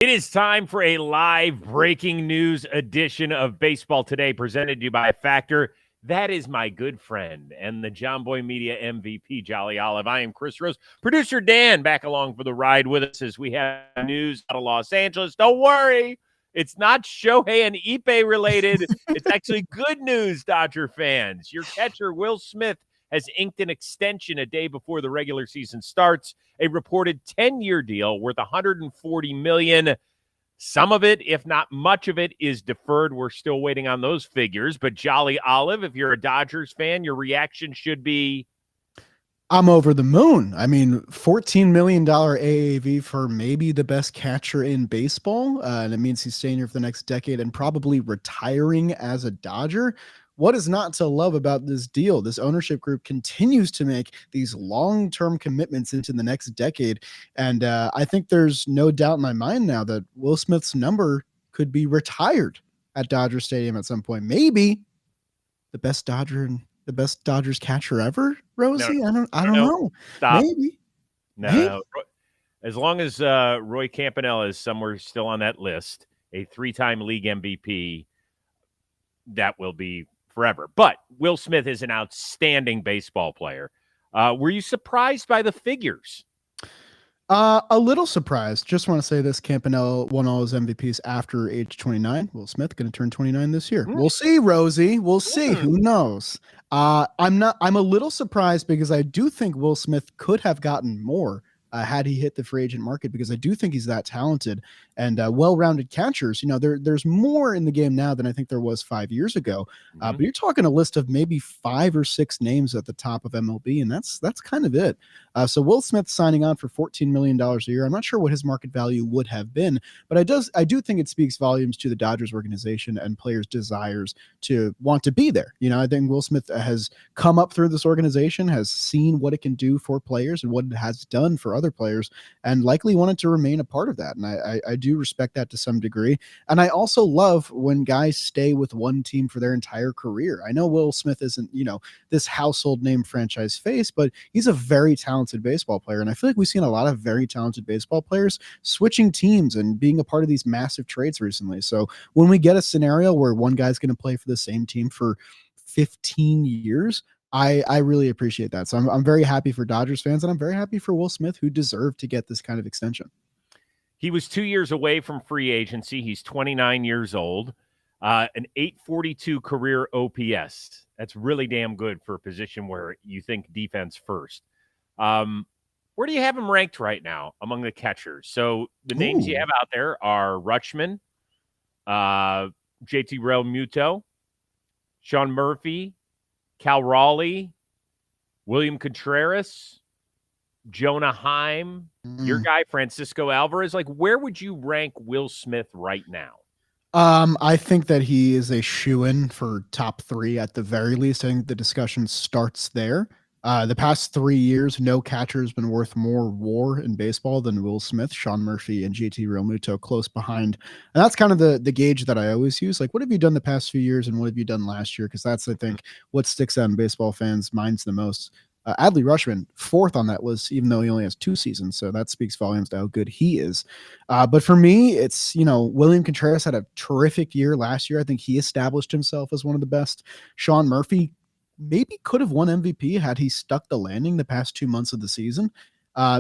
It is time for a live breaking news edition of Baseball Today, presented to you by Factor. That is my good friend and the John Boy Media MVP, Jolly Olive. I am Chris Rose. Producer Dan back along for the ride with us as we have news out of Los Angeles. Don't worry, it's not Shohei and Ippei related. It's actually good news, Dodger fans. Your catcher, Will Smith, has inked an extension a day before the regular season starts. A reported 10-year deal worth $140 million. Some of it, if not much of it, is deferred. We're still waiting on those figures. But Jolly Olive, if you're a Dodgers fan, your reaction should be, I'm over the moon. I mean, $14 million AAV for maybe the best catcher in baseball. And it means he's staying here for the next decade and probably retiring as a Dodger. What is not to love about this deal? This ownership group continues to make these long-term commitments into the next decade. And I think there's no doubt in my mind now that Will Smith's number could be retired at Dodger Stadium at some point. Maybe the best Dodgers catcher ever, Rosie? No, I don't know. Stop. Maybe. No. As long as Roy Campanella is somewhere still on that list, a 3-time league MVP, that will be forever. But Will Smith is an outstanding baseball player. Were you surprised by the figures? A little surprised. Just want to say this: Campanella won all his MVPs after age 29. Will Smith going to turn 29 this year. We'll see, Rosie. We'll see. Who knows? I'm a little surprised because I do think Will Smith could have gotten more had he hit the free agent market, because I do think he's that talented and well-rounded catchers. You know, there's more in the game now than I think there was 5 years ago. But you're talking a list of maybe 5 or 6 names at the top of MLB, and that's kind of it. So Will Smith signing on for $14 million a year. I'm not sure what his market value would have been, but I do think it speaks volumes to the Dodgers organization and players' desires to want to be there. You know, I think Will Smith has come up through this organization, has seen what it can do for players and what it has done for other players, and likely wanted to remain a part of that. And I do respect that to some degree. And I also love when guys stay with one team for their entire career. I know Will Smith isn't, this household name franchise face, but he's a very talented baseball player. And I feel like we've seen a lot of very talented baseball players switching teams and being a part of these massive trades recently. So when we get a scenario where one guy's going to play for the same team for 15 years, I really appreciate that. So I'm very happy for Dodgers fans, and I'm very happy for Will Smith, who deserved to get this kind of extension. He was 2 years away from free agency. He's 29 years old, an 842 career OPS. That's really damn good for a position where you think defense first. Where do you have him ranked right now among the catchers? So the names you have out there are Rutman, JT Realmuto, Sean Murphy, Cal Raleigh, William Contreras, Jonah Heim, your guy, Francisco Alvarez. Like, where would you rank Will Smith right now? I think that he is a shoo-in for top 3 at the very least. I think the discussion starts there. The past 3 years, no catcher has been worth more WAR in baseball than Will Smith. Sean Murphy and JT Realmuto close behind. And that's kind of the gauge that I always use. Like, what have you done the past few years and what have you done last year? Because that's, I think, what sticks out in baseball fans' minds the most. Adley Rutman, 4th on that list, even though he only has 2 seasons. So that speaks volumes to how good he is. But for me, it's, William Contreras had a terrific year last year. I think he established himself as one of the best. Sean Murphy maybe could have won MVP had he stuck the landing the past 2 months of the season.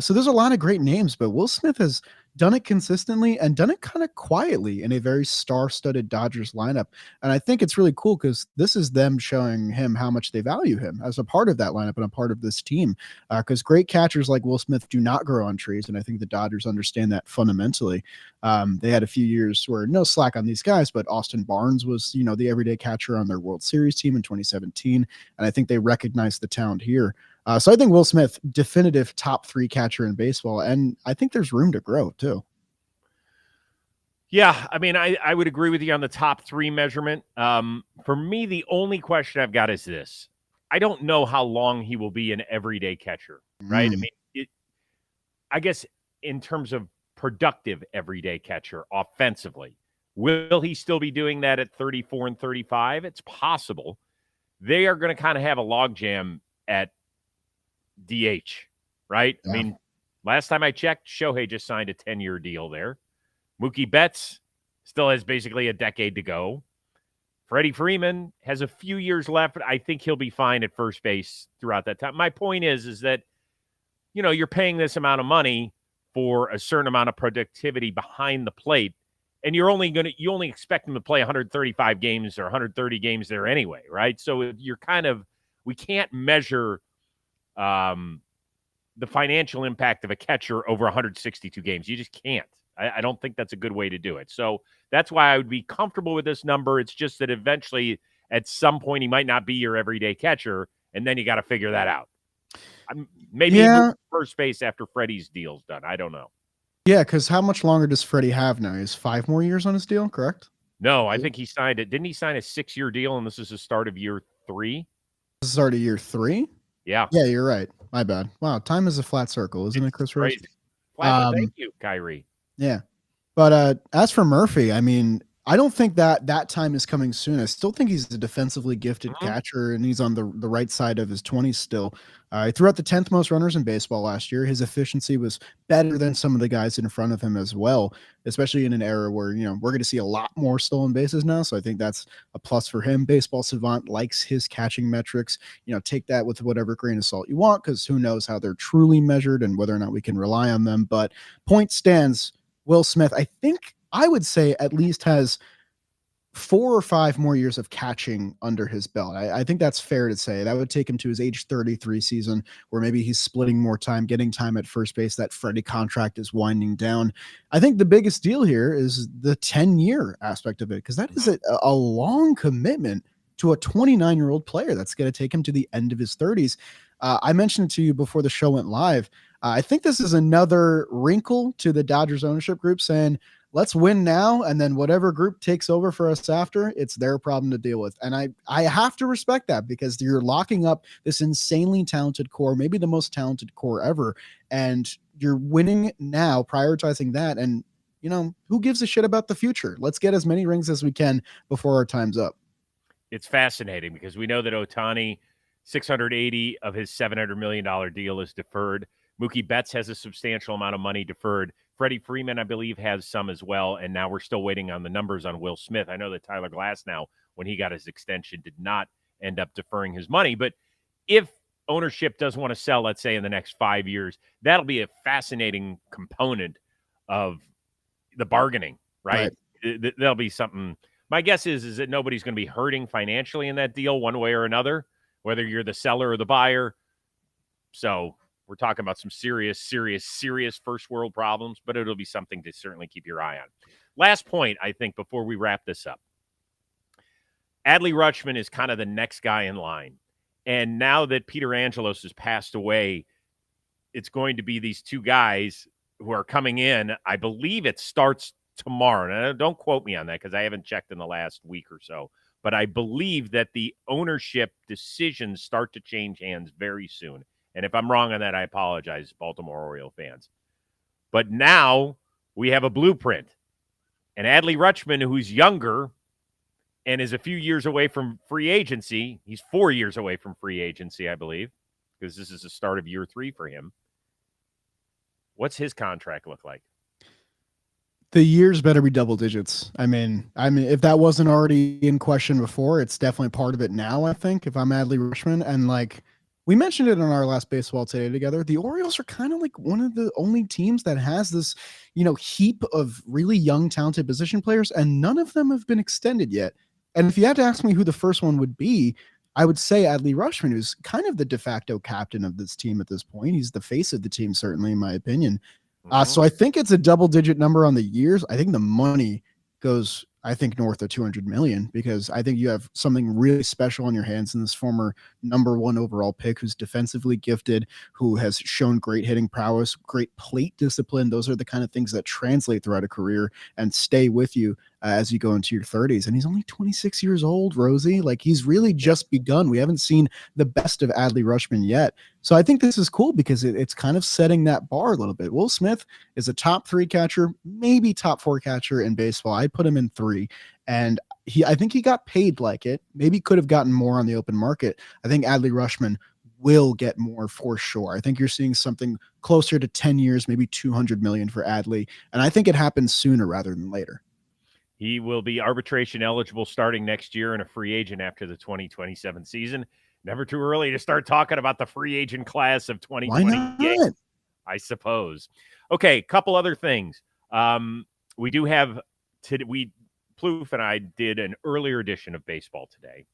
So there's a lot of great names, but Will Smith has done it consistently and done it kind of quietly in a very star-studded Dodgers lineup. And I think it's really cool because this is them showing him how much they value him as a part of that lineup and a part of this team. Because great catchers like Will Smith do not grow on trees, and I think the Dodgers understand that fundamentally. They had a few years where no slack on these guys, but Austin Barnes was, the everyday catcher on their World Series team in 2017, and I think they recognized the talent here. So I think Will Smith, definitive top 3 catcher in baseball, and I think there's room to grow too. Yeah, I mean, I would agree with you on the top 3 measurement. For me, the only question I've got is this. I don't know how long he will be an everyday catcher, right? I mean, I guess in terms of productive everyday catcher offensively, will he still be doing that at 34 and 35? It's possible. They are going to kind of have a logjam at DH, right? Yeah. I mean, last time I checked, Shohei just signed a 10-year deal there. Mookie Betts still has basically a decade to go. Freddie Freeman has a few years left. I think he'll be fine at first base throughout that time. My point is that, you're paying this amount of money for a certain amount of productivity behind the plate, and you only expect him to play 135 games or 130 games there anyway, right? So we can't measure the financial impact of a catcher over 162 games. You just can't. I don't think that's a good way to do it. So that's why I would be comfortable with this number. It's just that eventually, at some point, he might not be your everyday catcher, and then you got to figure that out. Maybe he moves first base after Freddie's deal's done. I don't know. Yeah, because how much longer does Freddie have now? He's 5 more years on his deal, correct? No, I think he signed it. Didn't he sign a 6-year deal, and this is the start of year 3? This is already year 3? Yeah. Yeah, you're right. My bad. Wow, time is a flat circle, isn't it, Chris Rose? Thank you, Kyrie. Yeah. But as for Murphy, I mean, I don't think that time is coming soon. I still think he's a defensively gifted catcher, and he's on the right side of his 20s still. He threw out the 10th most runners in baseball last year. His efficiency was better than some of the guys in front of him as well, especially in an era where, we're going to see a lot more stolen bases now. So I think that's a plus for him. Baseball Savant likes his catching metrics. Take that with whatever grain of salt you want, because who knows how they're truly measured and whether or not we can rely on them. But point stands, Will Smith, I think I would say at least has 4 or 5 more years of catching under his belt. I think that's fair to say. That would take him to his age 33 season, where maybe he's splitting more time, getting time at first base. That Freddie contract is winding down. I think the biggest deal here is the 10-year aspect of it, because that is a long commitment to a 29-year-old player that's going to take him to the end of his 30s. I mentioned it to you before the show went live. I think this is another wrinkle to the Dodgers ownership group saying, let's win now, and then whatever group takes over for us after, it's their problem to deal with. And I have to respect that, because you're locking up this insanely talented core, maybe the most talented core ever, and you're winning now, prioritizing that. And, who gives a shit about the future? Let's get as many rings as we can before our time's up. It's fascinating because we know that Ohtani, 680 of his $700 million deal is deferred. Mookie Betts has a substantial amount of money deferred. Freddie Freeman, I believe, has some as well. And now we're still waiting on the numbers on Will Smith. I know that Tyler Glasnow, when he got his extension, did not end up deferring his money. But if ownership does want to sell, let's say in the next 5 years, that'll be a fascinating component of the bargaining, right? That'll be something. My guess is that nobody's going to be hurting financially in that deal one way or another, whether you're the seller or the buyer. So we're talking about some serious first world problems, but it'll be something to certainly keep your eye on. Last point, I think, before we wrap this up. Adley Rutman is kind of the next guy in line. And now that Peter Angelos has passed away, it's going to be these two guys who are coming in. I believe it starts tomorrow. Now, don't quote me on that because I haven't checked in the last week or so. But I believe that the ownership decisions start to change hands very soon. And if I'm wrong on that, I apologize, Baltimore Oriole fans. But now we have a blueprint. And Adley Rutman, who's younger and is a few years away from free agency, he's 4 years away from free agency, I believe, because this is the start of year 3 for him. What's his contract look like? The years better be double digits. I mean, if that wasn't already in question before, it's definitely part of it now, I think, if I'm Adley Rutman. And we mentioned it on our last Baseball Today together, the Orioles are kind of like one of the only teams that has this, heap of really young, talented position players, and none of them have been extended yet. And if you had to ask me who the first one would be, I would say Adley Rutman, who's kind of the de facto captain of this team at this point. He's the face of the team, certainly, in my opinion. So I think it's a double-digit number on the years. I think the money goes, north of 200 million, because I think you have something really special on your hands in this former number 1 overall pick who's defensively gifted, who has shown great hitting prowess, great plate discipline. Those are the kind of things that translate throughout a career and stay with you as you go into your 30s. And he's only 26 years old, Rosie. He's really just begun. We haven't seen the best of Adley Rutman yet. So I think this is cool because it's kind of setting that bar a little bit. Will Smith is a top 3 catcher, maybe top 4 catcher in baseball. I'd put him in 3. And I think he got paid like it. Maybe could have gotten more on the open market. I think Adley Rutman will get more for sure. I think you're seeing something closer to 10 years, maybe 200 million for Adley. And I think it happens sooner rather than later. He will be arbitration eligible starting next year and a free agent after the 2027 season. Never too early to start talking about the free agent class of 2028, Why not? I suppose. Okay, couple other things. We do have Plouffe and I did an earlier edition of Baseball Today,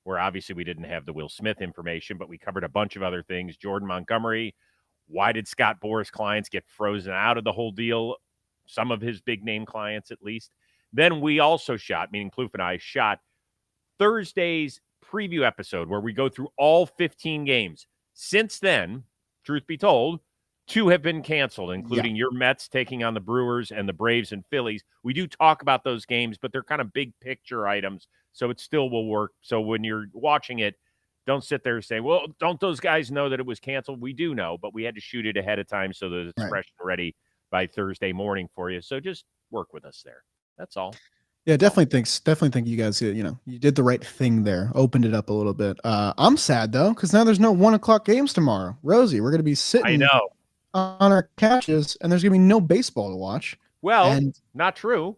where obviously we didn't have the Will Smith information, but we covered a bunch of other things. Jordan Montgomery, why did Scott Boras clients get frozen out of the whole deal? Some of his big name clients, at least. Then we also shot, meaning Plouffe and I shot Thursday's preview episode where we go through all 15 games. Since then, truth be told, 2 have been canceled, including your Mets taking on the Brewers and the Braves and Phillies. We do talk about those games, but they're kind of big picture items, so it still will work. So when you're watching it, don't sit there and say, well, don't those guys know that it was canceled? We do know, but we had to shoot it ahead of time so that it's fresh and ready by Thursday morning for you. So just work with us there. That's all. Yeah, definitely think you guys, you did the right thing there. Opened it up a little bit. I'm sad though, because now there's no 1:00 games tomorrow. Rosie, we're going to be sitting on our couches and there's going to be no baseball to watch. Well, not true.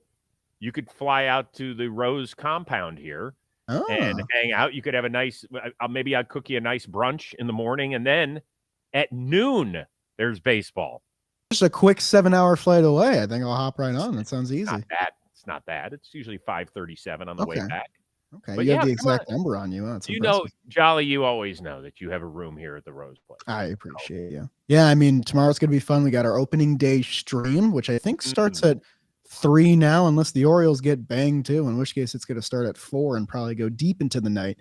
You could fly out to the Rose compound here and hang out. You could have a nice, maybe I'd cook you a nice brunch in the morning. And then at noon, there's baseball. Just a quick 7-hour flight away. I think I'll hop right on. That sounds easy. It's not bad. It's usually 5:37 on the way back. Okay, but you have the exact number on you. That's impressive. Jolly, you always know that you have a room here at the Rose Place. I appreciate you. Yeah, I mean, tomorrow's going to be fun. We got our opening day stream, which I think starts at 3 now, unless the Orioles get banged too, in which case it's going to start at 4 and probably go deep into the night.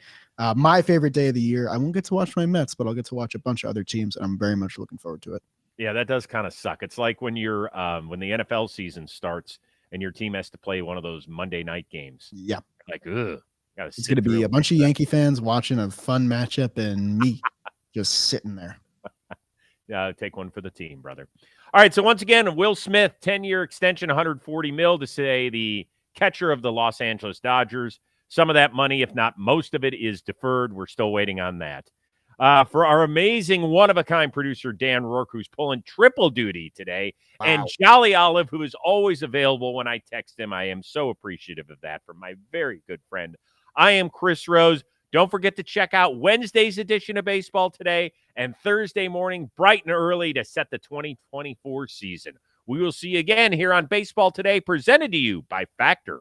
My favorite day of the year. I won't get to watch my Mets, but I'll get to watch a bunch of other teams, and I'm very much looking forward to it. Yeah, that does kind of suck. It's like when you're when the NFL season starts and your team has to play one of those Monday night games. Yeah. Like, ugh. It's going to be a bunch of Yankee fans watching a fun matchup and me just sitting there. Yeah, take one for the team, brother. All right, so once again, Will Smith, 10-year extension, $140 million to say the catcher of the Los Angeles Dodgers. Some of that money, if not most of it, is deferred. We're still waiting on that. For our amazing one-of-a-kind producer, Dan Rourke, who's pulling triple duty today, and Jolly Olive, who is always available when I text him. I am so appreciative of that from my very good friend. I am Chris Rose. Don't forget to check out Wednesday's edition of Baseball Today and Thursday morning, bright and early, to set the 2024 season. We will see you again here on Baseball Today, presented to you by Factor.